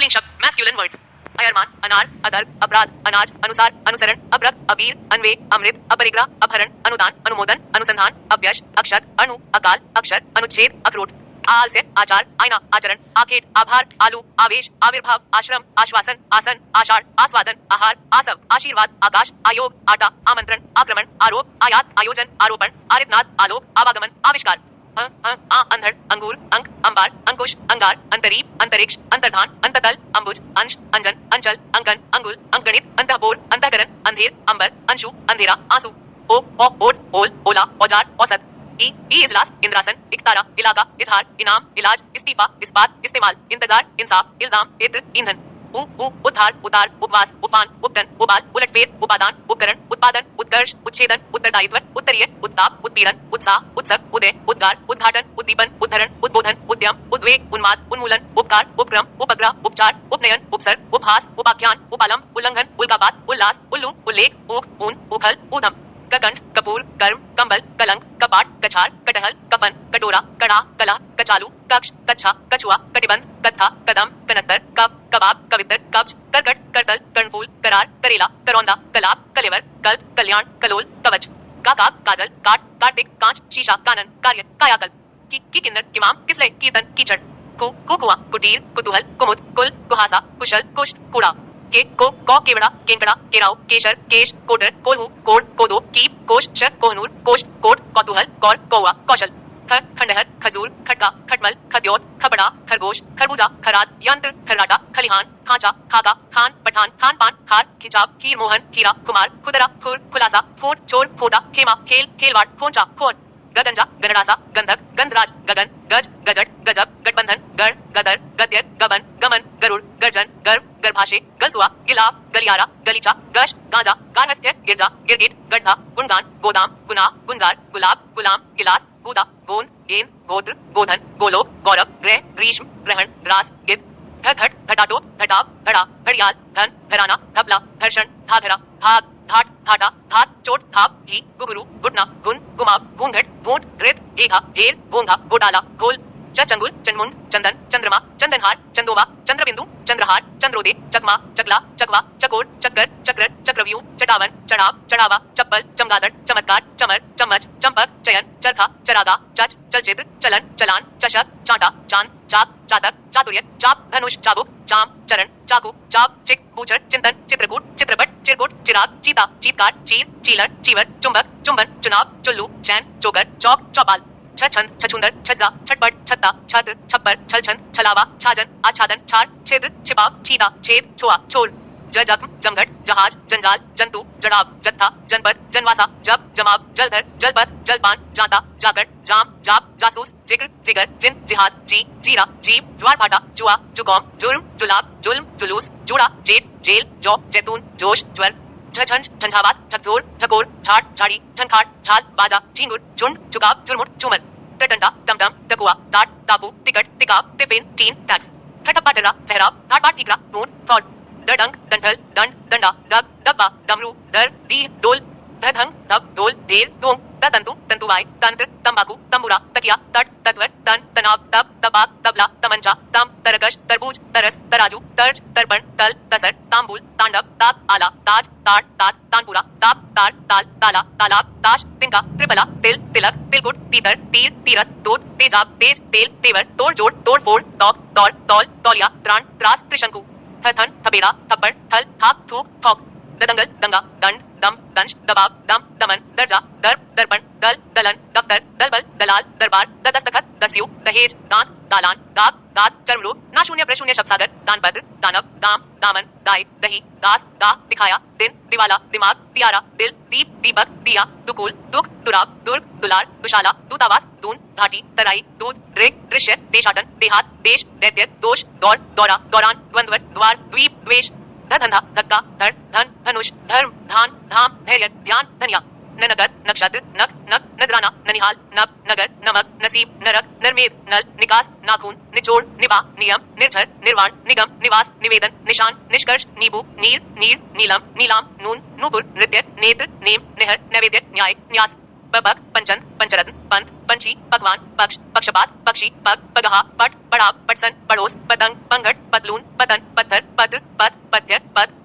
स्त्रीलिंग शब्द masculine words अयरमान, अनार, अदर, अपराध, अनाज, अनुसार, अनुसरण, अभ्रक, अबीर, अन्वे, अमृत, अपरिग्रह, अपहरण, अनुदान, अनुमोदन, अनुसंधान, अव्यश, अक्षत, अणु, अकाल, अक्षर, अनुच्छेद, अखरोट, आलस्य, आचार, आईना, आचरण, आखेट, आभार, आलू, आवेश, आविर्भाव, आश्रम, आश्वासन, आसन, आषाढ़, आस्वादन, आहार, आसव, आशीर्वाद, आकाश, आयोग, आटा, आमंत्रण, आक्रमण, आरोप, आयात, आयोजन, आरोपण, आरितनाद, आलोक, आवागमन, आविष्कार, अंधड़, अंगूर, अंक, अंबार, अंकुश, अंगार, अंतरीप, अंतरिक्ष, अंतर्धान, अंततल, अंबुज, अंश, अंजन, अंचल, अंकन, अंगुल, अंकगणित, अंतःपोर, अंतःकरण, अंधेर, अंबर, अंशु, अंधेरा, आंसू, ओट, ओल, ओला, औजार, औसत, ई इजलास, इंद्रासन, इकतारा, इलाका, इजहार, इनाम, इलाज, इस्तीफा, इस्पात, इस्तेमाल, इंतजार, इंसाफ, इल्जाम, इत्र, ईंधन, उद्धार, उतार, उपवास, उपवान, उपटन, उबाल, उलटफेर, उपादान, उपकरण, उत्पादन, उत्कर्ष, उच्छेदन, उत्तरदायित्व, उत्तरीय, उत्ताप, उत्पीड़न, उत्साह, उत्सक, उदय, उद्गार, उद्घाटन, उद्दीपन, उद्धरण, उद्बोधन, उद्यम, उद्वेग, उन्माद, उन्मूलन, उपकार, उपक्रम, उपग्रह, उपचार, उपनयन, उपसर्ग, उपहास, उपाख्यान, उपालंब, उल्लंघन, उल्कापात, उल्लास, उल्लू, उल्लेख, ऊक, ऊन, उखल, ऊधम, ककंठ, कपूर, कर्म, कंबल, कलंक, कपाट, कछार, कटहल, कफन, कटोरा, कड़ा, कला, कचालू, कक्ष, कच्छा, कछुआ, कटिबंध, कत्था, कदम, कनस्तर, कफ, कबाब, कवित्र, कब्ज, करकट, करतल, कर्णफूल, करार, करेला, करौंदा, कलाप, कलेवर, कल्प, कल्याण, कलोल, कवच, काकाक, काजल, काट, कार्तिक, कांच, शीशा, कानन, कार्य, कायाकल्प, की किन्नर, किमाम, किसले, कीर्तन, कीचड़, कुआ, कुटीर, कुतूहल, कुमुद, कुल, कुहासा, कुशल, कुष्ठ, कूड़ा, के को केवड़ा, केंकड़ा, केराव, केशर, केश, कोटर, कोल्हू, कोड, कोदो, कीप, कोश, शर, कोहनूर, कोष्ठ, कोट, कौतूहल, कौर, कौवा, कौशल, खंडहर, खजूर, खटका, खटमल, खद्योत, खपड़ा, खरगोश, खरबूजा, खराद, यंत्र, खर्राटा, खलिहान, खांचा, खाका, खान, पठान, खान पान, खार, खिंचाव, खीर मोहन, खीरा, कुमार, खुदरा, खुर, खुलासा, फूट, चोर, फोटा, खेमा, खेल, खेलवाड़, खोंचा, खोन, गगंजा, गणरासा, गंधक, गंधराज, गगन, गज, गजट, गजब, गठबंधन, गढ़, गदर, गद्यर, गबन, गमन, गरुड़, गर्जन, गर्भ, गर्भाशय, गलसुआ, गिलाफ, गलियारा, गलीचा, गश, गांजा, गार्हस्थ्य, गिरजा, गिरगिट, गड्ढा, गुणगान, गोदाम, गुना, गुंजार, गुलाब, गुलाम, गिलास, गूदा, गोंद, गेंद, गोत्र, गोधन, गोलोक, गौरव, ग्रह, ग्रीष्म, ग्रहण, रास, गिद्ध, घट, घटाटो, घटाव, घड़ा, घड़ियाल, धन, घराना, धबला, घर्षण, धाधरा, भाग, धाट, धाटा, धात, चोट, थाप, घी, गुगरू, गुटना, गुन, गुमाव, घूंघट, घूंट, घृत, घेघा, घेर, घोंघा, घोटाला, घोल, चंगुल, चंमुंड, चंदन, चंद्रमा, चंदनहार, चंदोवा, चंद्रबिंदु, चंद्रहार, चंद्रोदय, चकमा, चकला, चकवा, चकोर, चक्कर, चक्र, चक्रव्यूह, चटावन, चढ़ाव, चढ़ावा, चप्पल, चमगादड़, चमत्कार, चमर, चम्मच, चंपक, चयन, चरखा, चरागा, चच, चलचित्र, चलन, चलान, चषक, चांटा, चांद, चाक, चातक, चातुर्य, चाप, धनुष, चाबुक, चाम, चरण, चाकू, चाप, चिक, बूचर, चिंतन, चित्रकूट, चित्रपट, चिरकुट, चिराग, चीता, चीतकार, चीर, चीलर, चीवर, चुंबक, चुंबन, चुनाव, चुल्लू, चैन, चोकर, चौक, चौपाल, छछंद, छछुंदर, छज्जा, छटपट, छत्ता, छत्र, छप्पर, छलछंद, छलावा, छाजन, आच्छादन, छार, छिद्र, छिपाव, छीता, छेद, छुआ, छोर, जख्म, जमघट, जहाज, जंजाल, जंतु, जड़ाव, जत्था, जनपद, जनवासा, जब, जमाव, जलधर, जलपथ, जलपान, जाता, जाकर, जाम, जाप, जासूस, जिगर, जिगर, जिन, जिहाद, जी, जीरा, जीव, ज्वार भाटा, जुआ, जुकौम, जुर्म, जुलाब, जुल्म, जुलूस, जूड़ा, जेठ, जेल, जौ, जैतून, जोश, ज्वर, झंझ, झंझावात, झकझोर, झकोर, झाड़, झाड़ी, झंखाड़, झाल, बाजा, झींगुर, झुंड, झुकाव, झुरमुट, झूमर, टटंटा, टमटम, टकुआ, टाट, टापू, टिकट, टिकाव, टिफिन, टीन, टैक्स, ठटप्पा टरा, ठहराव, ठाटबाट, ठीकरा, नोट, फ्रॉड, डडंग, डंठल, दंड, डंडा, डग, डब्बा, डमरू, डर, दी, डोल, धधंग, धब, ढोल, ढेर, ढोंग, तंतु, तंतुवाय, तंत्र, तंबाकू, तंबूरा, तकिया, तट, तत्वर, तन, तनाव, तब, तपाक, तबला, तमंचा, तम, तरकश, तरबूज, तरस, तराजू, तर्ज, तर्पण, तल, तसर, तांबूल, तांडव, तात, आला, ताज, ताड़, तात, तानपुरा, ताप, तार, ताल, ताला, तालाब, ताश, तिनका, त्रिफला, तिल, तिलक, तिलकुट, तीतर, तीर, तीरथ, तोट, तेजाब, तेज, तेल, तेवर, तोड़ जोड़, तोड़ फोड़, तौक, तौर, तौल, तौलिया, त्राण, त्रास, त्रिशंकु, थन, थपेड़ा, थप्पड़, थल, थाक, थूक, थौक, ददंगल, दंगा, दंड, दम, दंश, दबाव, दम, दमन, दर्जा, दर्प, दर्पण, दल, दलन, दफ्तर, दलबल, दलाल, दरबार, दस्तखत, दस्यु, दहेज, दांत, दालान, दाग, दांत, चर्मरोग, नाशून्य प्रशून्य शब्दसागर, दानपत्र, दानव, दाम, दामन, दाय, दही, दास, दाह, दिखाया, दिन, दिवाला, दिमाग, दियारा, दिल, दीप, दीपक, दिया, दुकुल, दुख, दुराब, दुर्ग, दुलार, दुशाला, दूतावास, दून, घाटी, तराई, दूध, दृग, दृश्य, देशाटन, देहात, देश, दैत्य, दोष, दौड़, दौरा, दौरान, द्वंद्व, द्वार, द्वीप, द्वेष, धंधा, धक्का, धड़, धन, धनुष, धर्म, धान, धाम, धैर्य, ध्यान, धनिया, नगर, नक्षत्र, नख, नख, नजराना, ननिहाल, नब, नगर, नमक, नसीब, नरक, नरमेद, नल, निकास, नाखून, निचोड़, निभा, नियम, निर्झर, निर्वाण, निगम, निवास, निवेदन, निशान, निष्कर्ष, नींबू, नीर, नीर, नीलम, नीलाम, नून, नूपुर, नृत्य, नेत्र, नेम, निहर, नैवेद्य, न्याय, न्यास, पबक, पंचन, पंचरत्न, पंथ, पंछी, पकवान, पक्ष, पक्षपात, पक्षी, पग, पगहा, पट, पड़ाव, पटसन, पड़ोस, पतंग, पंगट, पतलून, पतन,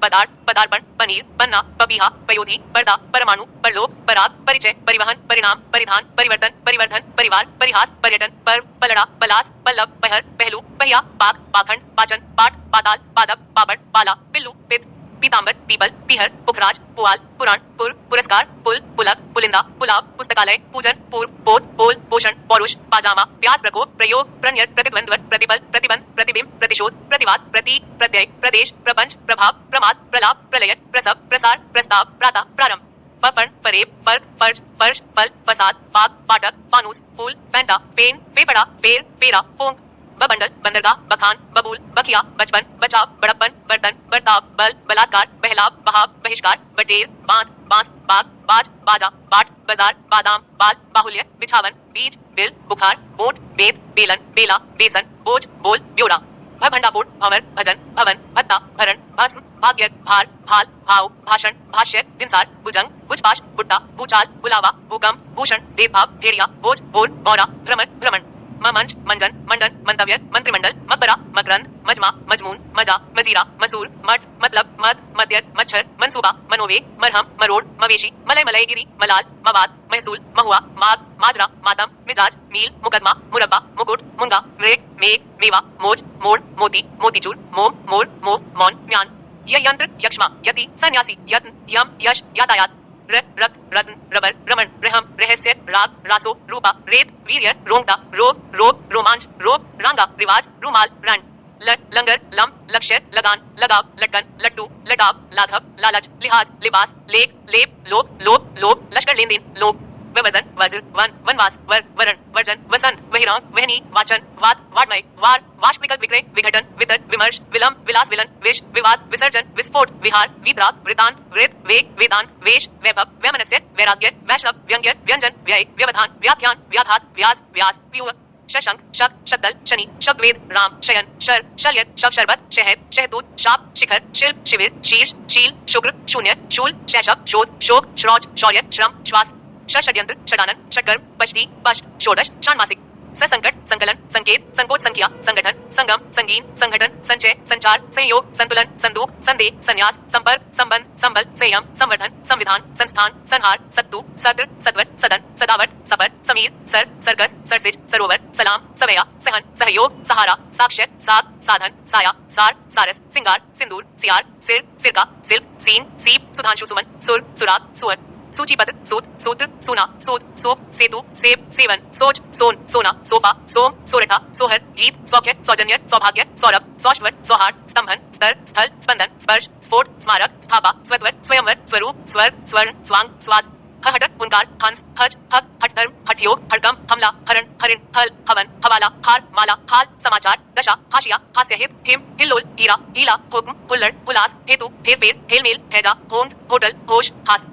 पदार्थ, पदार्पण, पनीर, पन्ना, पपीहा, पयोधी, पर्दा, परमाणु, परलोक, पराग, परिचय, परिवहन, परिणाम, परिधान, परिवर्तन, परिवर्धन, परिवार, परिहास, पर्यटन, पर्व, पलड़ा, पलास, पल्लव, पहर, पहलू, पहिया, पाक, पाखंड, पाचन, पाठ, पाताल, पादप, पापड़, पाला, पिल्लू, पित्त, पीतांबर, पीपल, पीहर, पुखराज, पुआल, पुराण, पुर, पुरस्कार, पुल, पुलक, पुलिंदा, पुलाव, पुस्तकालय, पूजन, पूर्व, पोत, पोल, पोषण, पौरुष, पाजामा, प्यास, प्रकोप, प्रयोग, प्रन्यर, प्रतिद्वंद्व, प्रतिपल, प्रतिबंध, प्रतिबिंब, प्रतिशोध, प्रतिवाद, प्रतीक, प्रत्यय, प्रदेश, प्रपंच, प्रभाव, प्रमाद, प्रलाप, प्रलयन, प्रसव, प्रसार, प्रस्ताव, प्राता, प्रारंभ, फफन, फरेब, फर्क, फर्ज, फर्श, फल, फसाद, फाक, फाटक, फानूस, फूल, फैंटा, फेन, फेफड़ा, फेर, फेरा, फोंक, बबंडल, बंदरगाह, बखान, बबूल, बखिया, बचपन, बचाव, बड़प्पन, बर्तन, बर्ताव, बल, बलात्कार, बहलाव, बहाव, बहिष्कार, बटेर, बांध, बांस, बाग, बाज, बाजा, बाट, बाजार, बादाम, बाल, बाहुल्य, बिछावन, बीज, बिल, बुखार, बोट, बेत, बेलन, बेला, बेसन, बोझ, बोल, ब्योरा, भभंडापोट, भंवर, भजन, भवन, भत्ता, भरण, भस्म, भाग्य, भार, भाल, भाव, भाषण, भाष्य, विंसार, भुजंग, भुजपाश, भुट्टा, भूचाल, बुलावा, भूकंप, भूषण, भेदभाव, भेड़िया, भोज, भोर, गौरा, भ्रमण, भ्रमण, मंच, मंजन, मंडन, मंतव्य, मंत्रिमंडल, मकबरा, मकरंद, मजमा, मजमून, मजा, मजीरा, मसूर, मठ, मतलब, मद, मद्य, मच्छर, मनसूबा, मनोवेग, मरहम, मरोड़, मवेशी, मलय, मलयगिरी, मलाल, मवाद, महसूल, महुआ, माग, माजरा, मातम, मिजाज, मील, मुकदमा, मुरब्बा, मुकुट, मुंगा, मृग, मेघ, मेवा, मोज, मोड़, मोती, मोतीचूर, मोम, मोर, मोह, मौन, म्यान, यंत्र, यक्ष्मा, यति, सन्यासी, यत्न, यम, यश, यातायात, रक्त, रत्न, रबर, रमण, रहम, रहस्य, राग, रासो, रूपा, रेत, वीर्य, रोंगटा, रोग, रोग, रोमांच, रोग, रांगा, रिवाज, रुमाल, रण, लंगर, लम, लक्ष्य, लगान, लगाव, लटकन, लट्टू, लटाव, लाघव, लालच, लिहाज, लिबास, लेख, लेप, लोक, लोभ, लोभ, लश्कर, लेन देन, लोक, वजन, वज्र, वन, वनवास, वर, वरण, वर्जन, वसंत, वहिरांग, वहनी, वाचन, वात, वाड्मय, वार, वाष्प, विकल्प, विक्रय, विघटन, वितर, विमर्श, विलंब, विलास, विलन, विष, विवाद, विसर्जन, विस्फोट, विहार, वितराग, वृतांत, वृत, वेग, वेदांत, वेश, वैभव, वैमनस्य, वैराग्य, वैष्णव, व्यंग्य, व्यंजन, व्यय, व्यवधान, व्याख्यान, व्याघात, व्यास, व्यास, व्यूह, शशंक, शक, शब्दल, शनि, शब्दवेद, राम, शयन, शर, शल्य, शव, शरबत, शहद, शहतूत, शाप, शिखर, शिल्प, शिविर, शीर्ष, शील, शुक्र, शून्य, शूल, शैशव, शोध, शोक, श्रौच, शौर्य, श्रम, श्वास, षड्यंत्र, षडानन, षटकर्म, पष्टी, पष्ट, षोडश, षाण्मासिक, ससंकट, संकलन, संकेत, संकोच, संख्या, संगठन, संगम, संगीन, संगठन, संचय, संचार, संयोग, संतुलन, संदूक, संदेह, संन्यास, संपर्क, संबंध, संबल, संयम, संवर्धन, संविधान, संस्थान, संहार, सत्तु, सत्र, सत्वर, सदन, सदावट, सफर, समीर, सर, सरकस, सरसिज, सरोवर, सलाम, सवया, सहन, सहयोग, सहारा, साक्ष्य, साग, साधन, साया, सार, सारस, सिंगार, सिंदूर, सियार, सिर, सिरका, सिल्क, सीन, सीप, सुधांशु, सुमन, सुर, सुराग, सुअर, सूचीपत्र, सूत, सूत्र, सूना, सूत, सूप, सेतु, सेब, सेवन, सोच, सोन, सोना, सोफा, सोम, सोरठा, सोहर, गीत, सौख्य, सौजन्य, सौभाग्य, सौरभ, सौष्ठवर, सौहार्द, स्तंभन, स्तर, स्थल, स्पंदन, स्पर्श, स्फोट, स्मारक, स्थापा, स्वत्वर, स्वयंवर, स्वरूप, स्वर, स्वर्ण, स्वांग, स्वाद, हठर, हुंकार, हंस, हज, हक, हठधर्म, हठयोग, हड़कम, हमला, हरण, हरिण, हल, हवन, हवाला, हार, माला, हाल, समाचार, दशा, हाशिया, हास्यहित, हिम, हिल्लोल, हीरा, हीला, हुक्म, हुल्लड़, हुलास, हेतु, हेरफेर, हेलमेल, हैजा, होंद, होटल, होश, हास,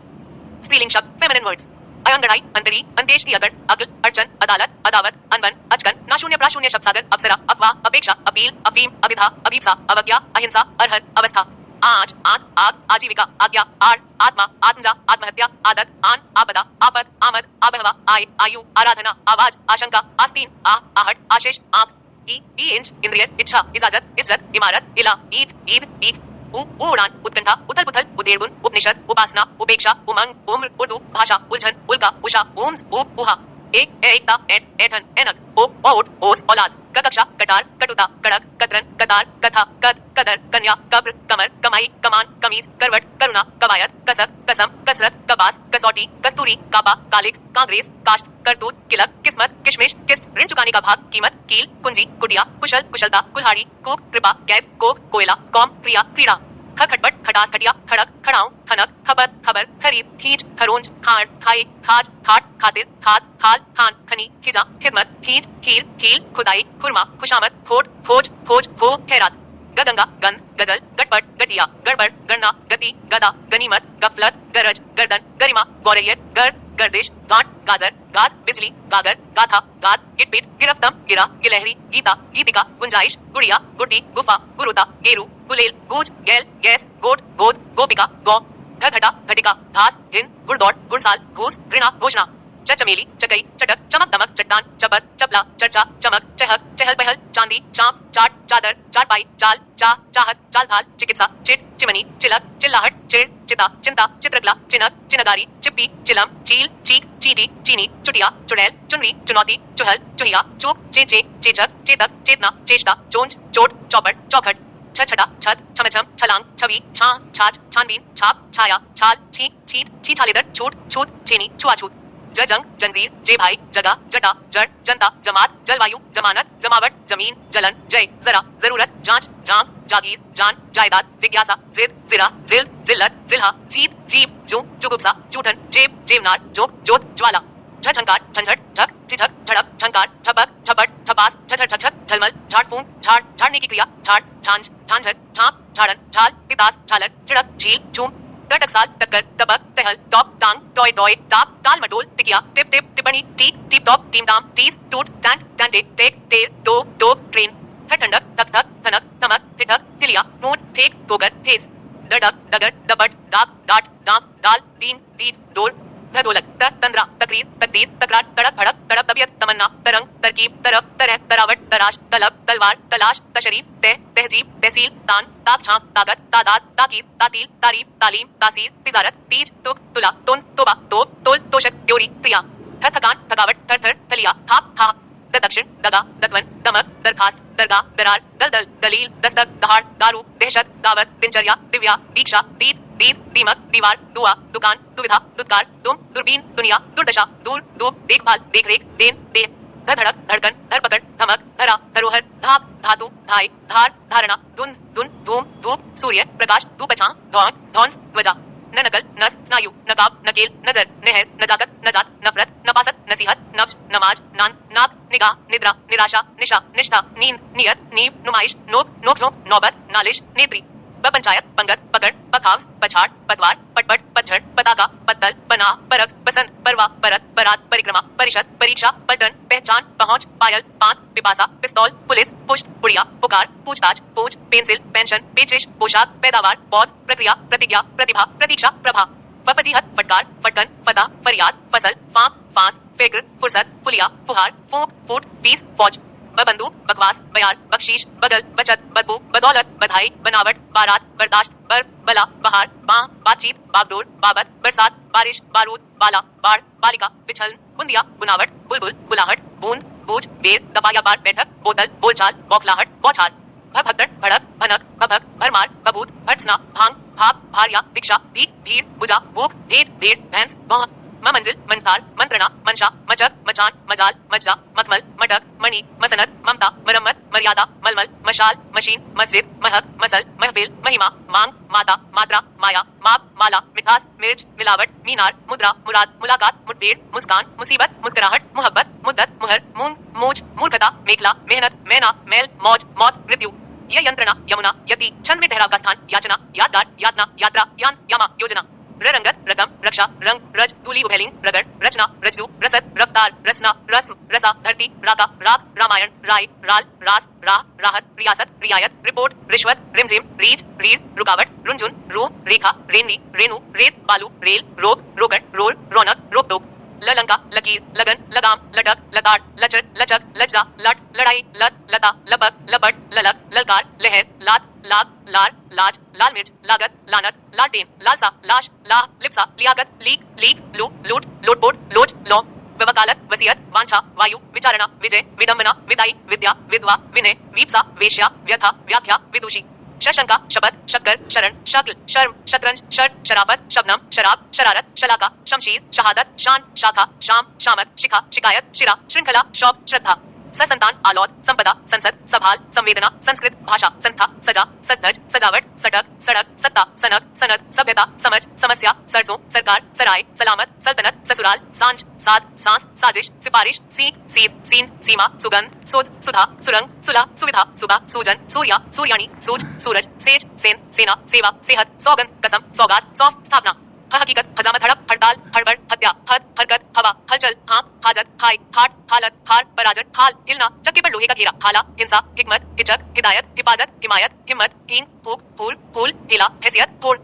स्त्रीलिंग शब्द, फेमिनिन वर्ड्स, अयंगड़ाई, अंतरी, अंत्येष्टि, अगड़, अगल, अर्चन, अदालत, अदावत, अनबन, अचकन, नाशून्य, प्राशून्य, शब्द सागर, अप्सरा, अफवाह, अपेक्षा, अपील, अफीम, अभिधा, अभीप्सा, अवज्ञा, अहिंसा, अरहर, अवस्था, आज, आंत, आग, आजीविका, आज्ञा, आड़, आत्मा, आत्मजा, आत्महत्या, आदत, आन, आपदा, आफत, आमद, आबहवा, आय, आयु, आराधना, आवाज, आशंका, आस्तीन, आहट, आशीष, आंख, इंच, इंद्रिय, इच्छा, इजाजत, इज्जत, इमारत, इला, ईद, ईद, ईद, उड़ान, उत्कंठा, उथल पुथल, उदेरगुण, उपनिषद, उपासना, उपेक्षा, उमंग, उम्र, उर्दू, भाषा, उलझन, उल्का, उषा, ओम्स, ऊप, उहा, एकता, ऐठन, ऐनक, ओप, ओट, ओस, औलाद, ककक्षा, कटार, कटुता, कड़क, कतरन, कतार, कथा, कद, कदर, कन्या, कब्र, कमर, कमाई, कमान, कमीज, करवट, करुणा, कवायद, कसक, कसम, कसरत, कपास, कसौटी, कस्तूरी, कापा, कालिक, कांग्रेस, काष्ठ, करतूत, किलक, किस्मत, किशमिश, किस्त, ऋण चुकाने का भाग, कीमत, कील, कुंजी, कुटिया, कुशल, कुशलता, कुल्हाड़ी, कूक, कृपा, कैद, कोक, कोयला, कौम, क्रिया, क्रीड़ा, खटपट, खटास, खटिया, खड़क, खड़ाऊ, खनक, खपत, खबर, खरीद, खींच, खरोंज, खांड, खाई, खाज, खाट, खातिर, खाद, खाल, खान, खनी, खिजा, खिदमत, खींच, खीर, खील, खुदाई, खुरमा, खुशामत, खोट, खोज, खोज, हो, खैरात, गगंगा, गंध, गजल, गटपट, गटिया, गड़बड़, गणना, गति, गदा, गनीमत, गफलत, गरज, गर्दन, गरिमा, गौरैय, गर्द, गर्दिश, गांठ, गाजर, गाज, बिजली, गागर, गाथा, गाद, गिटपिट, गिरफ्तम, गिरा, गिलहरी, गीता, गीतिका, गुंजाइश, गुड़िया, गुड्डी, गुफा, गुरुता, गेरू, गुलेल, गूंज, गैल, गैस, गोट, गोद, गोपिका, गौ, घटघटा, घटिका, घास, घिन, गुड़दौड़, गुड़साल, घूस, घृणा, घोषणा, चमेली, चकई, चटक, चमक दमक, चट्टान, चपत, चपला, चर्चा, चमक, चहक, चहल पहल, चांदी, चांप, चाट, चादर, चारपाई, चाल, चाह, चाहत, चाल ढाल, चिकित्सा, चिट, चिमनी, चिलक, चिल्लाहट, चिड़, चिता, चिंता, चित्रकला, चिनक, चिनगारी, चिप्पी, चिलम, चील, चीक, चीटी, चीनी, चुटिया, चुड़ैल, चुनरी, चुनौती, चुहल, चुहिया, चूक, चेचे, चेचक, चेतक, चेतना, चेष्टा, चोंच, चोट, चौपट, चौखट, छछटा, छत, छमछम, छलांग, छवि, छां, छाछ, छानबीन, छाप, छाया, छाल, छींक, छींट, छीछालेदर, छूट, छूत, छेनी, छुआछूत, जंग, जंजीर, जे भाई, जगह, जटा, जड़, जनता, जमात, जलवायु, जमानत, जमावट, जमीन, जलन, जय, जरा, जरूरत, जांच, जांग, जागीर, जान, जायदाद, जिज्ञासा, जिद, जिरा, जिल्द, जिल्लत, जिल्हा, जीत, जीप, जू, जुगुप्सा, जूठन, जेब, जेवनार, जोक, जोत, ज्वाला, झंकार, झंझट, झक, झिझक, झड़प, झंकार, झपक, झपट, झपास, झझर, झकझक, झलमल, झाड़ फूंक, झाड़, झाड़ने की क्रिया, झाड़, झांझ, झांझर, झांप, झाड़न, झाल, तितास, झालर, झिड़क, झील, झूम, टकसाल, टक्कर, टपक, टहल, टॉप, टांग, टॉय, टॉय, टाप, टाल मटोल, टिकिया, टिप, टिप, टिप्पणी, टीप, टीप टॉप, टीम दाम, टीस, टूट, टैंक, टैंटे, टेक, टेर, टो, टोक, ट्रेन, ठंडक, ठक ठक, ठनक, थमक, ठिठक, तिलिया, ठूंठ, ठेक, ठोकर, ठेस, डडक, डगर, डपट, डाक, डाट, डांक, डाल, दीन, दीद, डोर, ढोलक, तंद्रा, तकरीर, तकदीर, तकरार, तड़क, भड़क, तड़प, तबियत, तमन्ना, तरंग, तरकीब, तरफ, तरह, तरावट, तराश, तलब, तलवार, तलाश, तशरीफ, तह, तहजीब, तहसील, तान, ताक झांक, ताकत, तादाद, ताकीद, तातील, तारीफ, तालीम, तासीर, तिजारत, तीज, तुक, तुला, तुन, तोबा, तोप, तोल, तोशक, त्योरी, त्रिया, थकान, थकावट, थर, थलिया, थाप, था, दक्षिण, दगा, दत्वन, दमक, दरखास्त, दरगाह, दरार, दलदल, दलील, दस्तक, दहाड़, दारू, दहशत, दावत, दिनचर्या, दिव्या, दीक्षा, दीद, दीद, दीमक, दीवार, दुआ, दुकान, दुविधा, दुत्कार, दुम, दूरबीन, दुनिया, दुर्दशा, दूर, दूप, देखभाल, देखरेख, देन, देह, धड़क, धड़कन, धरपकड़, धमक, धरा, धरोहर, धाक, धातु, धाय, धार, धारणा, धुंध, धुन, धूम, धूप, सूर्य, प्रकाश, धूपछां, धौंक, धौंस, ध्वजा, न नकल, नस, स्नायु, नकाब, नकेल, नजर, नहर, नजाकत, नजात, नफरत, नफासत, नसीहत, नफ्स, नमाज, नान, नाक, निगाह, निद्रा, निराशा, निशा, निष्ठा, नींद, नियत, नींव, नुमाइश, नोक, नोक, नौबत, नालिश, नेत्री, पंचायत, पंगत, पकड़, पखाव, पछाड़, पतवार, पटपट, पतझड़, पताका, पत्तल, पनाह, परख, बसंत, परवा, परत, बरात, परिक्रमा, परिषद, परीक्षा, पलटन, पहचान, पहुंच, पायल, पांत, पिपासा, पिस्तौल, पुलिस, पुष्ट, पुड़िया, पुकार, पूछताछ, पूछ, पेंसिल, पेंशन, पेचिश, पोशाक, पैदावार, पौध, प्रक्रिया, प्रतिज्ञा, प्रतिभा, प्रतीक्षा, प्रभा, फजीहत, फटकार, फटकन, फतह, फरियाद, फसल, फांक, फांस, फिक्र, फुर्सत, फुलिया, फुहार, फूंक, फूट, फीस, फौज, बबंधु, बकवास, बयार, बख्शीश, बगल, बचत, बदबू, बदौलत, बधाई, बनावट, बारात, बर्दाश्त, बर्फ, बला, बहार, बाँ, बातचीत, बागडोर, बाबत, बरसात, बारिश, बारूद, बाला, बाढ़, बालिका, बिछलन, बुंदिया, बुनावट, बुलबुल, बुलाहट, बूंद, बूझ, बेर, दफा या बार, बैठक, बोतल, बोलचाल, बौखलाहट, बौछार, भगदड़, भड़क, भनक, भभक, भरमार, बबूत, भर्त्सना, भांग, भाप, भारिया, दीक्षा, दीक, भीड़, बुझा, भूख, भेद, भेड़, भैंस, भौं, मंजिल, मंसार, मंत्रणा, मंशा, मचक, मचान, मजाल, मज्जा, मखमल, मटक, मणि, मसनत, ममता, मरम्मत, मर्यादा, मलमल, मशाल, मशीन, मस्जिद, महक, मसल, महफिल, महिमा, मांग, माता, मात्रा, माया, माप, माला, मिठास, मिर्च, मिलावट, मीनार, मुद्रा, मुराद, मुलाकात, मुठभेड़, मुस्कान, मुसीबत, मुस्कुराहट, मुहब्बत, मुद्दत, मुहर, मूंग, मूंछ, मूर्खता, मेखला, मेहनत, मैना, मैल, मौज, मौत, मृत्यु, ये यंत्रणा, यमुना, यति, छंद में ठहराव का स्थान, याचना, यादगार, यातना, यात्रा, यान, यामा, योजना, रंगत, रकम, रक्षा, रंग, रज, धूली, उभयलिंग, रगड़, रचना, रज्जु, रसद, रफ्तार, रसना, रस्म, रसा, धरती, राका, राग, रामायण, राय, राल, रास, राह, राहत, रियासत, रियायत, रिपोर्ट, रिश्वत, रिमझिम, रीछ, रीढ़, रुकावट, रुंझुन, रू, रेखा, रेंदी, रेणु, रेत, बालू, रेल, रोग, रोकड़, रोल, रौनक, रोक टोक, ललंका, लकीर, लगन, लगाम, लटक, लताड़, लचर, लचक, लज्जा, लट, लड़ाई, लत, लता, लपक, लपट, ललक, ललकार, लहर, लात, लाग, लार, लाज, लाल मिर्च, लागत, लानत, लालटेन, लालसा, लाश, लाह, लिप्सा, लियाकत, लीक, लीक, लू, लूट, लोटपोट, लोच, लौ, वकालत, वसीयत, वांछा, वायु, विचारणा, विजय, विडंबना, विदाई, विद्या, विधवा, विनय, वीपसा, वेश्या, व्यथा, व्याख्या, विदुषी, शशंका, शपथ, शक्कर, शरण, शक्ल, शर्म, शतरंज, शर्ट, शराफत, शबनम, शराब, शरारत, शलाका, शमशीर, शहादत, शान, शाखा, शाम, शामत, शिखा, शिकायत, शिरा, श्रृंखला, शौक, श्रद्धा, ससंतान, आलौद, संपदा, संसद, संभाल, संवेदना, संस्कृत, भाषा, संस्था, सजा, सजधज, सजावट, सटक, सड़क, सत्ता, सनक, सनद, सभ्यता, समझ, समस्या, सरसों, सरकार, सराय, सलामत, सल्तनत, ससुराल, सांझ, साध, सांस, साजिश, सिफारिश, सीख, सीध, सीन, सीमा, सुगंध, सुध, सुधा, सुरंग, सुला, सुविधा, सुबह, सूजन, सूर्या, सूर्याणी, सूज, सूरज, सेज, सेन, सेना, सेवा, सेहत, सौगंध, कसम, सौगात, सौफ, स्थापना, हकीकत, हजामत, हड़प, हड़ताल, हड़बड़, हत्या, हद, हरकत, हवा, हलचल, हाँक, हाजत, हाय, हाट, हालत, हार, पराजट, हाल, हिलना, चक्के पर लोहे का घेरा, हाला, हिंसा, हिकमत, हिचक, हिदायत, हिफाजत, हिमायत, हिम्मत, हीन, फूक, फूल, फूल, हिला, हैसियत, फोड़,